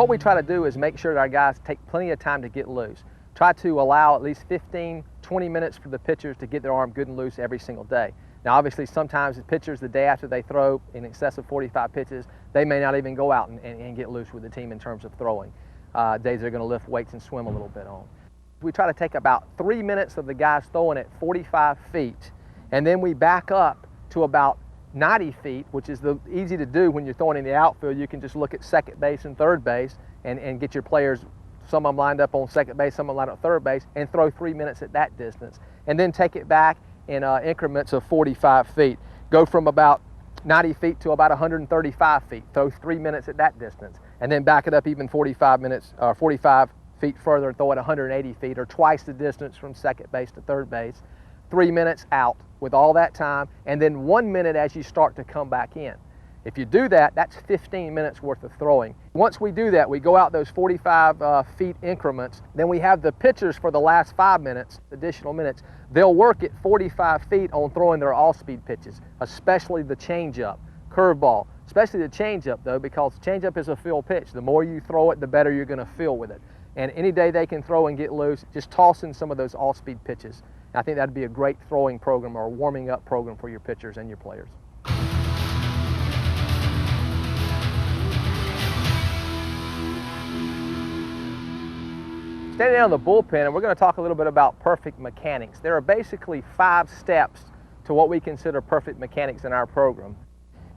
What we try to do is make sure that our guys take plenty of time to get loose. Try to allow at least 15, 20 minutes for the pitchers to get their arm good and loose every single day. Now obviously sometimes the pitchers, the day after they throw in excess of 45 pitches, they may not even go out and get loose with the team in terms of throwing. Days they're going to lift weights and swim a little bit on. We try to take about 3 minutes of the guys throwing at 45 feet, and then we back up to about 90 feet, which is easy to do when you're throwing in the outfield. You can just look at second base and third base and get your players, some of them lined up on second base, some of them lined up at third base, and throw 3 minutes at that distance. And then take it back in increments of 45 feet. Go from about 90 feet to about 135 feet. Throw 3 minutes at that distance. And then back it up even 45 feet further and throw it 180 feet, or twice the distance from second base to third base. 3 minutes out with all that time, and then 1 minute as you start to come back in. If you do that, that's 15 minutes worth of throwing. Once we do that, we go out those 45 feet increments. Then we have the pitchers for the last 5 minutes, additional minutes. They'll work at 45 feet on throwing their all-speed pitches, especially the changeup, curveball, especially the changeup though, because changeup is a feel pitch. The more you throw it, the better you're going to feel with it. And any day they can throw and get loose, just toss in some of those all-speed pitches. I think that'd be a great throwing program or warming up program for your pitchers and your players. Standing down in the bullpen, and we're going to talk a little bit about perfect mechanics. There are basically 5 steps to what we consider perfect mechanics in our program.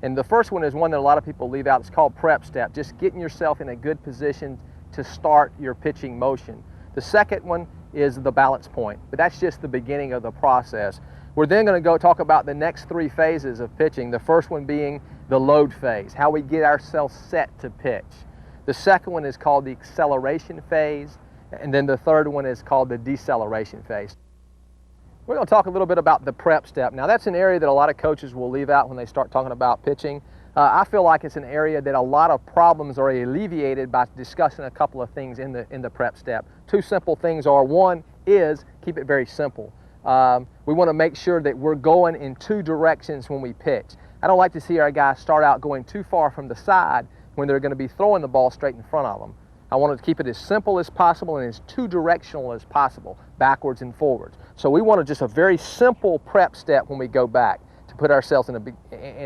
And the first one is one that a lot of people leave out. It's called prep step, just getting yourself in a good position to start your pitching motion. The second one is the balance point, but that's just the beginning of the process. We're then going to go talk about the next 3 phases of pitching. The first one being the load phase, how we get ourselves set to pitch. The second one is called the acceleration phase, and then the third one is called the deceleration phase. We're going to talk a little bit about the prep step. Now that's an area that a lot of coaches will leave out when they start talking about pitching. I feel like it's an area that a lot of problems are alleviated by discussing a couple of things in the prep step. 2 simple things are, one is keep it very simple. We want to make sure that we're going in 2 directions when we pitch. I don't like to see our guys start out going too far from the side when they're going to be throwing the ball straight in front of them. I want to keep it as simple as possible and as 2-directional as possible, backwards and forwards. So we want just a very simple prep step when we go back to put ourselves in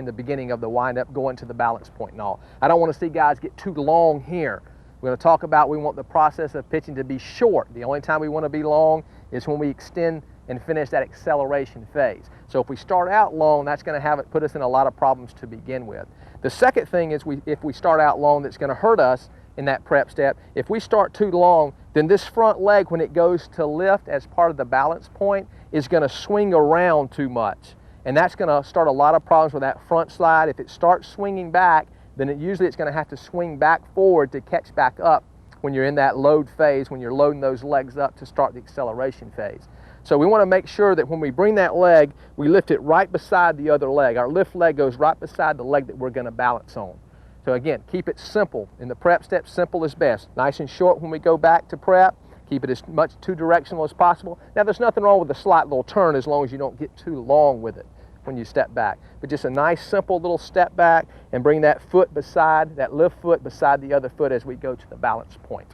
the beginning of the windup, going to the balance point and all. I don't want to see guys get too long here. We're going to talk about we want the process of pitching to be short. The only time we want to be long is when we extend and finish that acceleration phase. So if we start out long, that's going to put us in a lot of problems to begin with. The second thing is if we start out long, that's going to hurt us in that prep step. If we start too long, then this front leg, when it goes to lift as part of the balance point, is going to swing around too much. And that's going to start a lot of problems with that front slide. If it starts swinging back, then usually it's going to have to swing back forward to catch back up when you're in that load phase, when you're loading those legs up to start the acceleration phase. So we want to make sure that when we bring that leg, we lift it right beside the other leg. Our lift leg goes right beside the leg that we're going to balance on. So again, keep it simple. In the prep step, simple is best. Nice and short when we go back to prep. Keep it as much 2-directional as possible. Now there's nothing wrong with a slight little turn as long as you don't get too long with it when you step back. But just a nice simple little step back and bring that lift foot beside the other foot as we go to the balance point.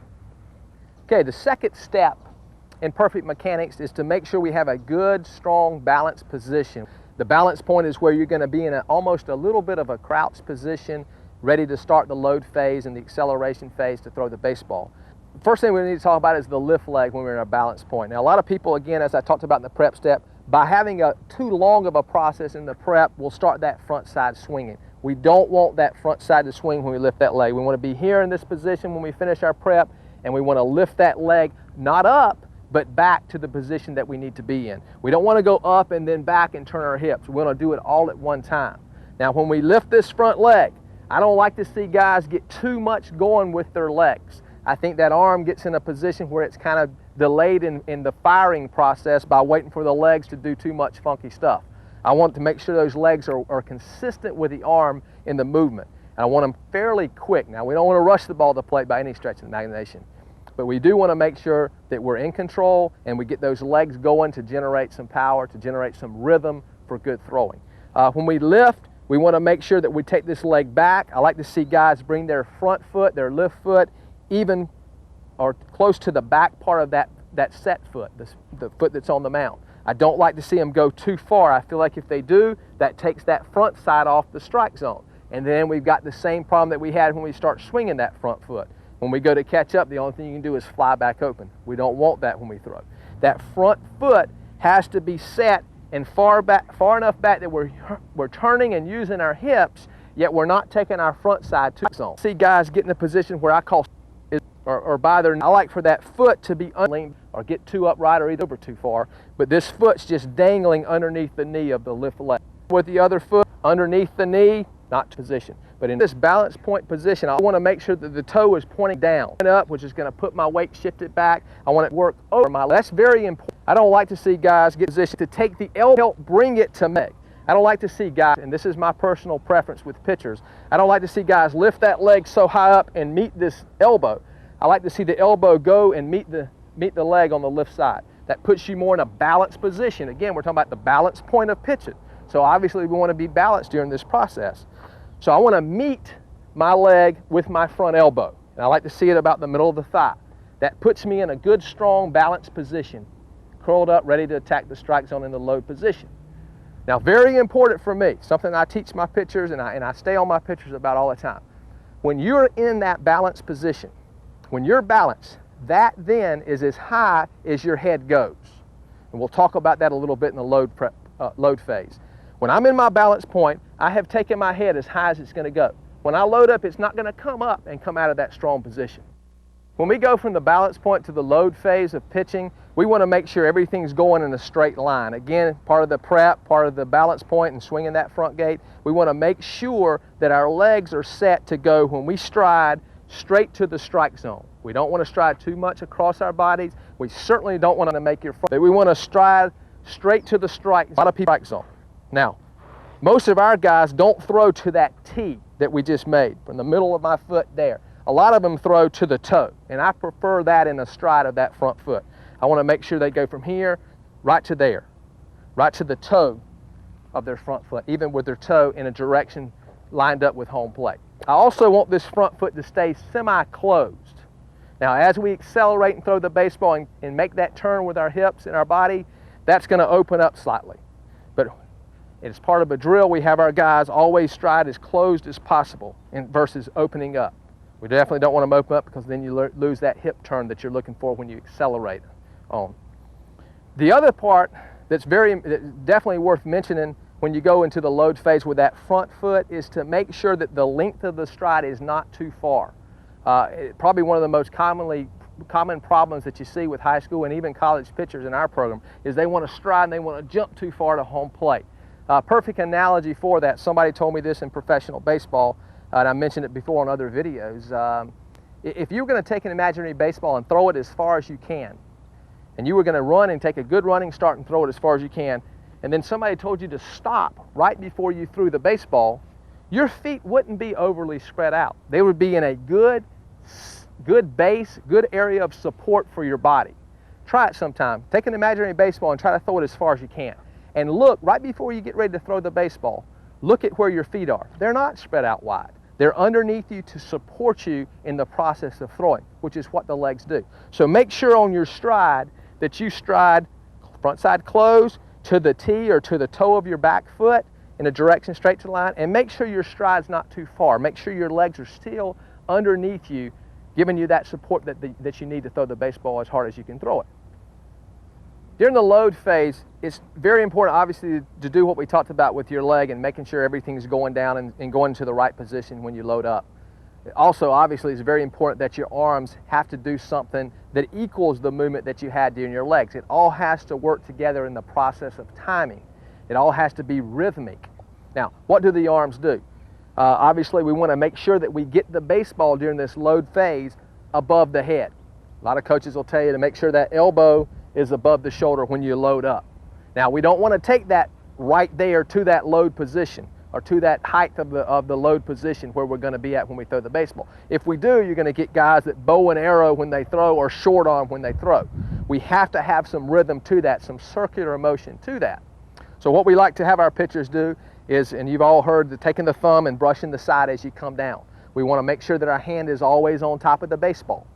Okay, the second step in perfect mechanics is to make sure we have a good, strong, balanced position. The balance point is where you're going to be in almost a little bit of a crouch position, ready to start the load phase and the acceleration phase to throw the baseball. First thing we need to talk about is the lift leg when we're in a balance point. Now a lot of people, again, as I talked about in the prep step, by having too long of a process in the prep, we'll start that front side swinging. We don't want that front side to swing when we lift that leg. We want to be here in this position when we finish our prep, and we want to lift that leg not up, but back to the position that we need to be in. We don't want to go up and then back and turn our hips. We want to do it all at one time. Now when we lift this front leg, I don't like to see guys get too much going with their legs. I think that arm gets in a position where it's kind of delayed in the firing process by waiting for the legs to do too much funky stuff. I want to make sure those legs are consistent with the arm in the movement. And I want them fairly quick. Now, we don't want to rush the ball to the plate by any stretch of the imagination. But we do want to make sure that we're in control and we get those legs going to generate some power, to generate some rhythm for good throwing. When we lift, we want to make sure that we take this leg back. I like to see guys bring their front foot, their lift foot, even or close to the back part of that set foot, the foot that's on the mound. I don't like to see them go too far. I feel like if they do, that takes that front side off the strike zone. And then we've got the same problem that we had when we start swinging that front foot. When we go to catch up, the only thing you can do is fly back open. We don't want that when we throw. That front foot has to be set and far enough back that we're turning and using our hips, yet we're not taking our front side to the zone. See guys get in a position where I call or by their, I like for that foot to be lean or get too upright or either over too far, but this foot's just dangling underneath the knee of the lift leg. With the other foot underneath the knee, not to position. But in this balance point position, I want to make sure that the toe is pointing down and up, which is going to put my weight shifted back. I want it to work over my leg. That's very important. I don't like to see guys get positioned to take the elbow, help bring it to me. I don't like to see guys, and this is my personal preference with pitchers, I don't like to see guys lift that leg so high up and meet this elbow. I like to see the elbow go and meet the leg on the lift side. That puts you more in a balanced position. Again, we're talking about the balance point of pitching. So obviously we want to be balanced during this process. So I want to meet my leg with my front elbow. And I like to see it about the middle of the thigh. That puts me in a good, strong, balanced position, curled up, ready to attack the strike zone in the load position. Now, very important for me, something I teach my pitchers and I stay on my pitchers about all the time. When you're in that balanced position, when you're balanced, that then is as high as your head goes. And we'll talk about that a little bit in the load phase. When I'm in my balance point, I have taken my head as high as it's going to go. When I load up, it's not going to come up and come out of that strong position. When we go from the balance point to the load phase of pitching, we want to make sure everything's going in a straight line. Again, part of the prep, part of the balance point and swinging that front gate, we want to make sure that our legs are set to go when we stride straight to the strike zone. We don't want to stride too much across our bodies. We certainly don't want to make your front, but we want to stride straight to the strike zone. Now, most of our guys don't throw to that T that we just made from the middle of my foot there. A lot of them throw to the toe, and I prefer that in a stride of that front foot. I want to make sure they go from here right to there, right to the toe of their front foot, even with their toe in a direction lined up with home plate. I also want this front foot to stay semi-closed. Now, as we accelerate and throw the baseball and make that turn with our hips and our body, that's going to open up slightly. But as part of a drill, we have our guys always stride as closed as possible versus opening up. We definitely don't want them to open up because then you lose that hip turn that you're looking for when you accelerate on. The other part that's definitely worth mentioning when you go into the load phase with that front foot is to make sure that the length of the stride is not too far. Probably one of the most common problems that you see with high school and even college pitchers in our program is they want to stride and they want to jump too far to home plate. Perfect analogy for that, somebody told me this in professional baseball, and I mentioned it before on other videos. If you were going to take an imaginary baseball and throw it as far as you can, and you were going to run and take a good running start and throw it as far as you can, and then somebody told you to stop right before you threw the baseball, your feet wouldn't be overly spread out. They would be in a good base, good area of support for your body. Try it sometime. Take an imaginary baseball and try to throw it as far as you can. And look, right before you get ready to throw the baseball, look at where your feet are. They're not spread out wide. They're underneath you to support you in the process of throwing, which is what the legs do. So make sure on your stride that you stride front side closed to the T or to the toe of your back foot in a direction straight to the line, and make sure your stride's not too far. Make sure your legs are still underneath you, giving you that support that you need to throw the baseball as hard as you can throw it. During the load phase, it's very important, obviously, to do what we talked about with your leg and making sure everything's going down and going to the right position when you load up. Also, obviously, it's very important that your arms have to do something that equals the movement that you had during your legs. It all has to work together in the process of timing. It all has to be rhythmic. Now, what do the arms do? Obviously, we want to make sure that we get the baseball during this load phase above the head. A lot of coaches will tell you to make sure that elbow is above the shoulder when you load up. Now, we don't want to take that right there to that load position or to that height of the load position where we're going to be at when we throw the baseball. If we do, you're going to get guys that bow and arrow when they throw or short arm when they throw. We have to have some rhythm to that, some circular motion to that. So what we like to have our pitchers do is, and you've all heard the taking the thumb and brushing the side as you come down. We want to make sure that our hand is always on top of the baseball.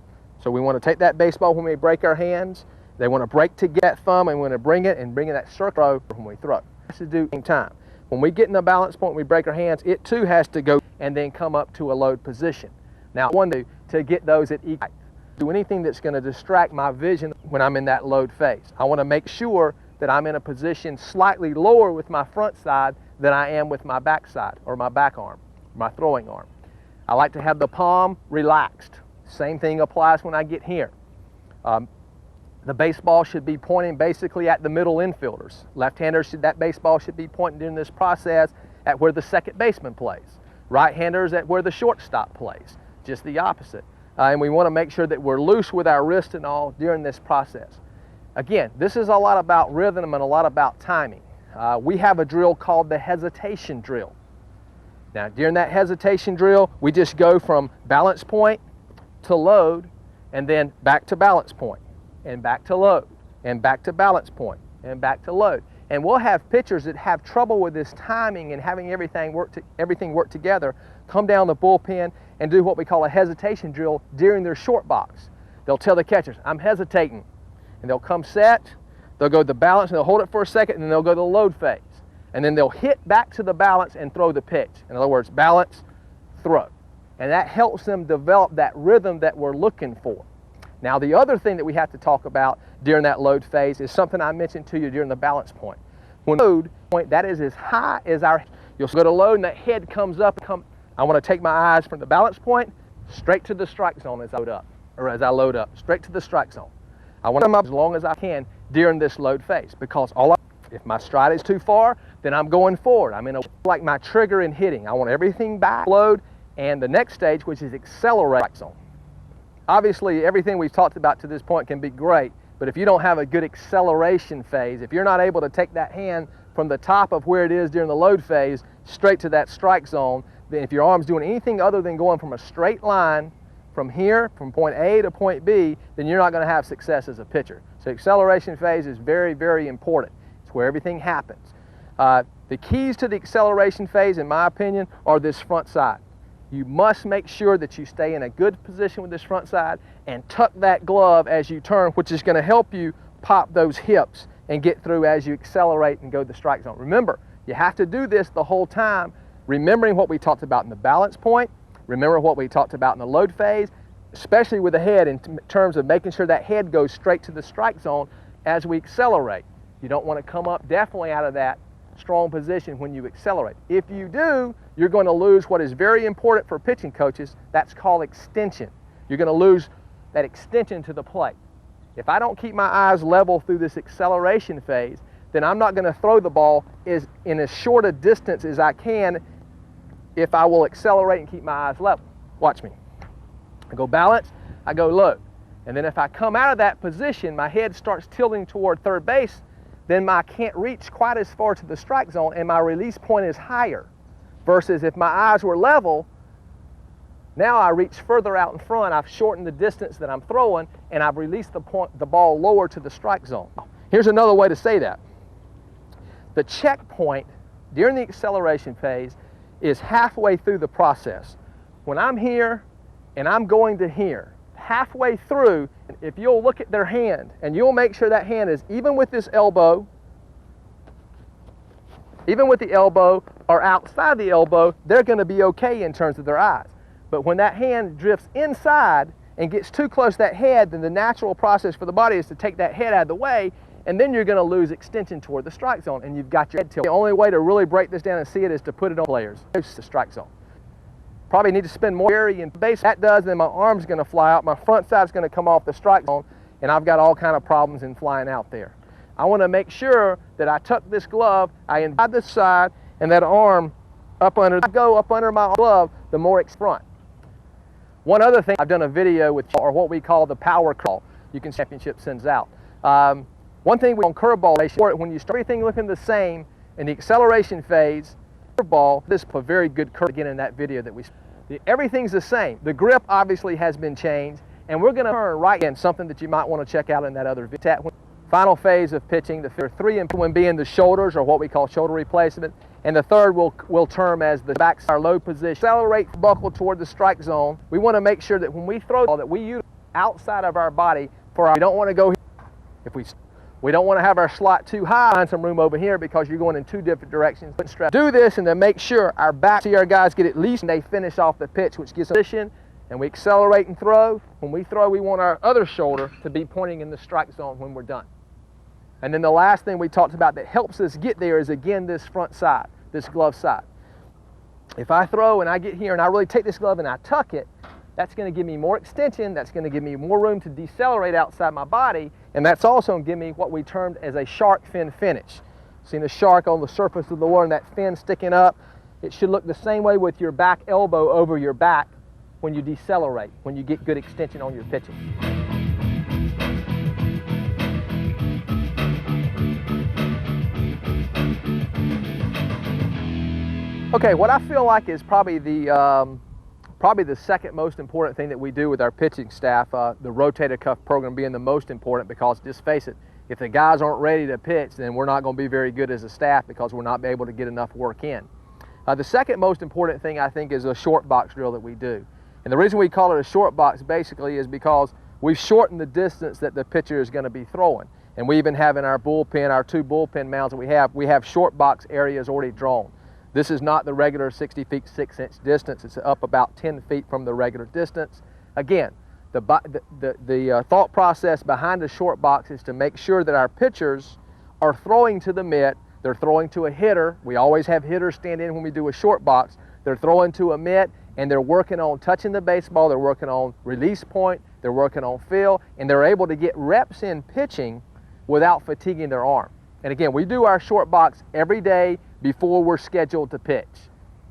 So we want to take that baseball when we break our hands. They want to break to get that thumb, and we want to bring it and bring in that circle when we throw. It has to do at the same time. When we get in the balance point, we break our hands, it too has to go and then come up to a load position. Now, I want to get those at equal height. Do anything that's going to distract my vision when I'm in that load phase. I want to make sure that I'm in a position slightly lower with my front side than I am with my back side or my back arm, my throwing arm. I like to have the palm relaxed. Same thing applies when I get here. The baseball should be pointing basically at the middle infielders. Left-handers, that baseball should be pointing during this process at where the second baseman plays. Right-handers at where the shortstop plays. Just the opposite. And we want to make sure that we're loose with our wrist and all during this process. Again, this is a lot about rhythm and a lot about timing. We have a drill called the hesitation drill. Now, during that hesitation drill, we just go from balance point to load, and then back to balance point, and back to load, and back to balance point, and back to load. And we'll have pitchers that have trouble with this timing and having everything work together, come down the bullpen and do what we call a hesitation drill during their short box. They'll tell the catchers, I'm hesitating. And they'll come set, they'll go to the balance, and they'll hold it for a second, and then they'll go to the load phase. And then they'll hit back to the balance and throw the pitch. In other words, balance, throw. And that helps them develop that rhythm that we're looking for. Now, the other thing that we have to talk about during that load phase is something I mentioned to you during the balance point. When load point, that is as high as you'll go to load and that head comes up. I want to take my eyes from the balance point straight to the strike zone as I load up, straight to the strike zone. I want to come up as long as I can during this load phase, because if my stride is too far, then I'm going forward. I'm in like my trigger in hitting. I want everything back, load, and the next stage, which is accelerate zone. Obviously, everything we've talked about to this point can be great, but if you don't have a good acceleration phase, if you're not able to take that hand from the top of where it is during the load phase straight to that strike zone, then if your arm's doing anything other than going from a straight line from here, from point A to point B, then you're not going to have success as a pitcher. So acceleration phase is very, very important. It's where everything happens. The keys to the acceleration phase, in my opinion, are this front side. You must make sure that you stay in a good position with this front side and tuck that glove as you turn, which is going to help you pop those hips and get through as you accelerate and go to the strike zone. Remember, you have to do this the whole time, remembering what we talked about in the balance point, remember what we talked about in the load phase, especially with the head in terms of making sure that head goes straight to the strike zone as we accelerate. You don't want to come up definitely out of that strong position when you accelerate. If you do, you're going to lose what is very important for pitching coaches. That's called extension. You're going to lose that extension to the plate. If I don't keep my eyes level through this acceleration phase, then I'm not going to throw the ball in as short a distance as I can if I will accelerate and keep my eyes level. Watch me. I go balance, I go low. And then if I come out of that position, my head starts tilting toward third base, then I can't reach quite as far to the strike zone and my release point is higher. Versus if my eyes were level, now I reach further out in front, I've shortened the distance that I'm throwing, and I've released the ball lower to the strike zone. Here's another way to say that. The checkpoint during the acceleration phase is halfway through the process. When I'm here and I'm going to here, halfway through, if you'll look at their hand and you'll make sure that hand is even with this elbow, even with the elbow or outside the elbow, they're going to be okay in terms of their eyes. But when that hand drifts inside and gets too close to that head, then the natural process for the body is to take that head out of the way, and then you're going to lose extension toward the strike zone, and you've got your head tilt. The only way to really break this down and see it is to put it on players. It's the strike zone. Probably need to spend more area in base. That does, then my arm's going to fly out, my front side's going to come off the strike zone, and I've got all kind of problems in flying out there. I want to make sure that I tuck this glove, I invite this side, and that arm up under. I go up under my glove, the more it's front. One other thing, I've done a video with, or what we call the power crawl. You can championship sends out. One thing on curveball, when you start everything looking the same in the acceleration phase, curveball, this is a very good curve again in that video that we. Everything's the same. The grip obviously has been changed, and we're going to turn right in, something that you might want to check out in that other video. Final phase of pitching, the three important being the shoulders, or what we call shoulder replacement, And the third we'll term as the back, our low position. Accelerate, buckle toward the strike zone. We want to make sure that when we throw the ball that we use outside of our body for our, we don't want to go here. If we don't want to have our slot too high. Find some room over here because you're going in two different directions. Do this and then make sure our back, see our guys get at least and they finish off the pitch, which gives us position, and we accelerate and throw. When we throw, we want our other shoulder to be pointing in the strike zone when we're done. And then the last thing we talked about that helps us get there is, again, this front side, this glove side. If I throw and I get here and I really take this glove and I tuck it, that's going to give me more extension, that's going to give me more room to decelerate outside my body, and that's also going to give me what we termed as a shark fin finish. Seeing the shark on the surface of the water and that fin sticking up, it should look the same way with your back elbow over your back when you decelerate, when you get good extension on your pitching. Okay, what I feel like is probably the second most important thing that we do with our pitching staff, the rotator cuff program being the most important, because just face it, if the guys aren't ready to pitch, then we're not going to be very good as a staff because we're not able to get enough work in. The second most important thing, I think, is a short box drill that we do. And the reason we call it a short box basically is because we've shortened the distance that the pitcher is going to be throwing. And we even have in our bullpen, our two bullpen mounds that we have short box areas already drawn. This is not the regular 60 feet 6-inch distance. It's up about 10 feet from the regular distance. Again, the thought process behind the short box is to make sure that our pitchers are throwing to the mitt. They're throwing to a hitter. We always have hitters stand in when we do a short box. They're throwing to a mitt, and they're working on touching the baseball. They're working on release point. They're working on feel, and they're able to get reps in pitching without fatiguing their arm. And again, we do our short box every day before we're scheduled to pitch.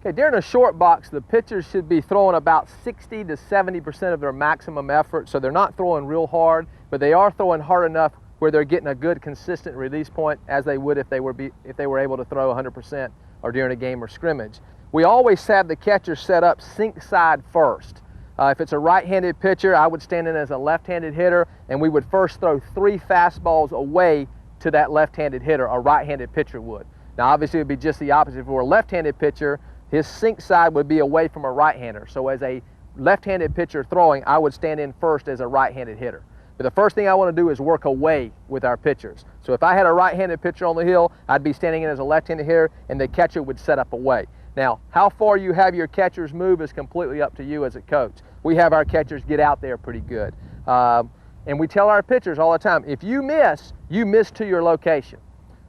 Okay, during a short box, the pitchers should be throwing about 60 to 70% of their maximum effort, so they're not throwing real hard, but they are throwing hard enough where they're getting a good consistent release point as they would if they were able to throw 100% or during a game or scrimmage. We always have the catcher set up sink side first. If it's a right-handed pitcher, I would stand in as a left-handed hitter, and we would first throw 3 fastballs away to that left-handed hitter, a right-handed pitcher would. Now obviously it would be just the opposite. If we were a left-handed pitcher, his sink side would be away from a right-hander. So as a left-handed pitcher throwing, I would stand in first as a right-handed hitter. But the first thing I want to do is work away with our pitchers. So if I had a right-handed pitcher on the hill, I'd be standing in as a left-handed hitter, and the catcher would set up away. Now, how far you have your catchers move is completely up to you as a coach. We have our catchers get out there pretty good. And we tell our pitchers all the time, if you miss to your location.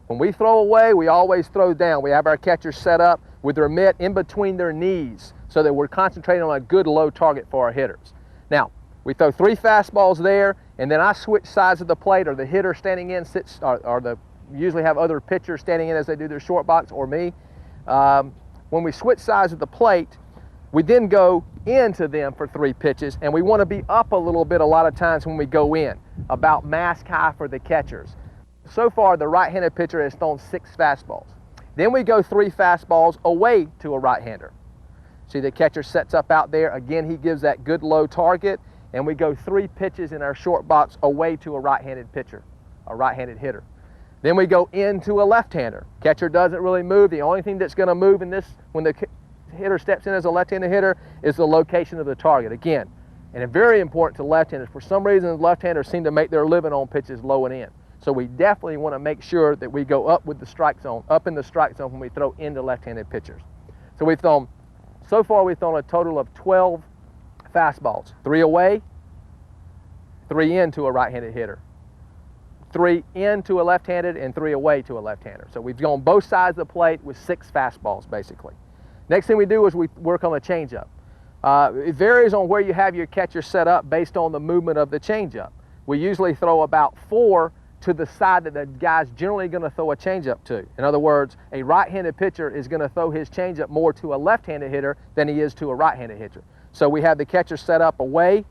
When we throw away, we always throw down. We have our catchers set up with their mitt in between their knees so that we're concentrating on a good low target for our hitters. Now, we throw 3 fastballs there, and then I switch sides of the plate, or the hitter standing in sits, usually have other pitchers standing in as they do their short box, or me. When we switch sides of the plate, we then go into them for 3 pitches, and we want to be up a little bit a lot of times when we go in, about mask high for the catchers. So far, the right-handed pitcher has thrown 6 fastballs. Then we go 3 fastballs away to a right-hander. See, the catcher sets up out there. Again, he gives that good low target, and we go 3 pitches in our short box away to a right-handed pitcher, a right-handed hitter. Then we go into a left-hander. Catcher doesn't really move. The only thing that's going to move in this, when the hitter steps in as a left-handed hitter, is the location of the target. Again, and it's very important to left-handers. For some reason, left-handers seem to make their living on pitches low and in. So we definitely want to make sure that we go up with the strike zone, up in the strike zone when we throw into left-handed pitchers. So so far we've thrown a total of 12 fastballs. 3 away, 3 into a right-handed hitter. 3 into a left-handed, and 3 away to a left-hander. So we've gone both sides of the plate with 6 fastballs, basically. Next thing we do is we work on the changeup. It varies on where you have your catcher set up based on the movement of the changeup. We usually throw about 4 to the side that the guy's generally going to throw a changeup to. In other words, a right-handed pitcher is going to throw his changeup more to a left-handed hitter than he is to a right-handed hitter. So we have the catcher set up away,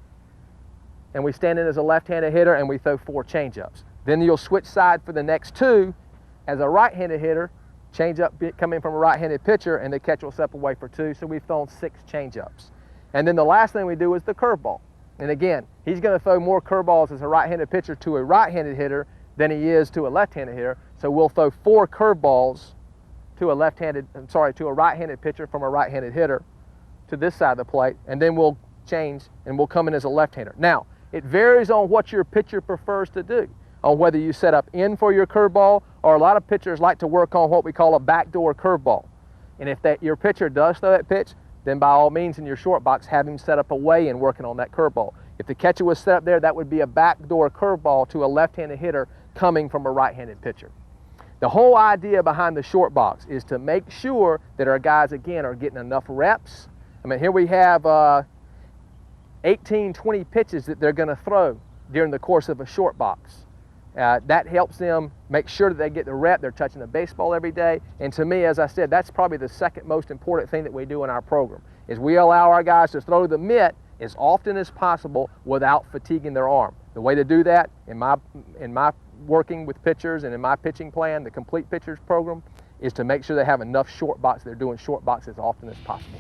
and we stand in as a left-handed hitter, and we throw 4 changeups. Then you'll switch side for the next 2 as a right-handed hitter, changeup coming from a right-handed pitcher, and the catcher will step away for 2. So we've thrown 6 changeups. And then the last thing we do is the curveball. And again, he's going to throw more curveballs as a right-handed pitcher to a right-handed hitter than he is to a left-handed hitter. So we'll throw 4 curveballs to a right-handed pitcher from a right-handed hitter to this side of the plate, and then we'll change and we'll come in as a left-hander. Now, it varies on what your pitcher prefers to do, on whether you set up in for your curveball, or a lot of pitchers like to work on what we call a backdoor curveball. And if your pitcher does throw that pitch, then by all means in your short box, have him set up away and working on that curveball. If the catcher was set up there, that would be a backdoor curveball to a left-handed hitter coming from a right-handed pitcher. The whole idea behind the short box is to make sure that our guys, again, are getting enough reps. I mean, here we have 18, 20 pitches that they're going to throw during the course of a short box. That helps them make sure that they get the rep. They're touching the baseball every day. And to me, as I said, that's probably the second most important thing that we do in our program, is we allow our guys to throw the mitt as often as possible without fatiguing their arm. The way to do that in my working with pitchers and in my pitching plan, the Complete Pitchers program, is to make sure they have enough short box. They're doing short box as often as possible.